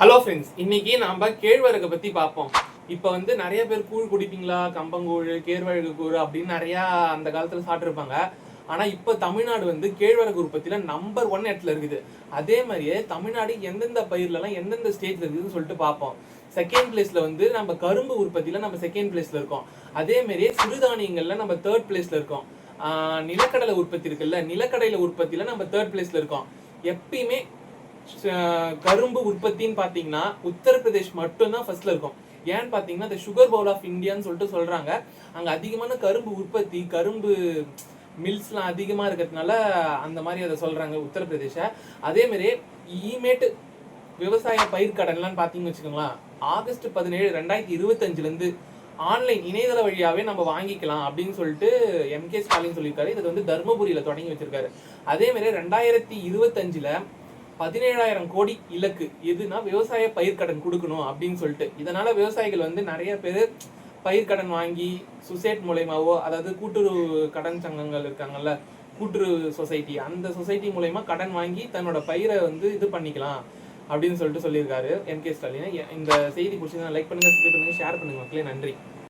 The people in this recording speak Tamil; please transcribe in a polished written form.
ஹலோ ஃப்ரெண்ட்ஸ், இன்னைக்கு நாம கேழ்வரகை பத்தி பார்ப்போம். இப்போ நிறைய பேர் கூழ் குடிப்பீங்களா, கம்பங்கூழ், கேழ்வரகு கூழ் அப்படின்னு நிறைய அந்த காலத்துல சாப்பிட்டுருப்பாங்க. ஆனா இப்போ தமிழ்நாடு கேழ்வரகு உற்பத்தியில நம்பர் 1 இடத்துல இருக்குது. அதே மாதிரியே தமிழ்நாடு எந்தெந்த பயிர்லாம் எந்தெந்த ஸ்டேஜ்ல இருக்குதுன்னு சொல்லிட்டு பார்ப்போம். செகண்ட் பிளேஸ்ல நம்ம கரும்பு உற்பத்தியில நம்ம செகண்ட் பிளேஸ்ல இருக்கோம். அதே மாதிரியே சிறுதானியங்கள்ல நம்ம தேர்ட் பிளேஸ்ல இருக்கோம். நிலக்கடலை உற்பத்தி இருக்குல்ல, நிலக்கடலை உற்பத்தியில நம்ம தேர்ட் பிளேஸ்ல இருக்கோம். எப்பயுமே கரும்பு உற்பத்தின்னு பாத்தீங்கன்னா உத்தரப்பிரதேஷ் மட்டும்தான் ஃபர்ஸ்ட்ல இருக்கும். ஏன்னு பாத்தீங்கன்னா இந்த சுகர் பவுல் ஆஃப் இந்தியான்னு சொல்லிட்டு சொல்றாங்க. அங்க அதிகமான கரும்பு உற்பத்தி, கரும்பு மில்ஸ்லாம் அதிகமா இருக்கிறதுனால அந்த மாதிரி அதை சொல்றாங்க உத்தரப்பிரதேச. அதே மாதிரி இமேட்டு விவசாய பயிர்க்கடன்லாம் பாத்தீங்கன்னு வச்சுக்கோங்களேன், ஆகஸ்ட் 17, 2025 இருந்து ஆன்லைன் இணையதள வழியாவே நம்ம வாங்கிக்கலாம் அப்படின்னு சொல்லிட்டு எம்.கே. ஸ்டாலின் சொல்லியிருக்காரு. இது தர்மபுரியில தொடங்கி வச்சிருக்காரு. அதே மாதிரி 2025ல 17,000 கோடி இலக்கு எதுனா விவசாய பயிர்க்கடன் கொடுக்கணும் அப்படின்னு சொல்லிட்டு. இதனால விவசாயிகள் நிறைய பேர் பயிர்க்கடன் வாங்கி சுசைட் மூலயமாவோ, அதாவது கூட்டுறவு கடன் சங்கங்கள் இருக்காங்கல்ல, கூட்டுறவு சொசைட்டி, அந்த சொசைட்டி மூலயமா கடன் வாங்கி தன்னோட பயிரை இது பண்ணிக்கலாம் அப்படின்னு சொல்லிட்டு சொல்லியிருக்காரு எம்.கே. ஸ்டாலின். இந்த செய்தி பிடிச்சதுன்னா லைக் பண்ணுங்க, சப்ஸ்கிரைப் பண்ணுங்க, ஷேர் பண்ணுங்க மக்களே. நன்றி.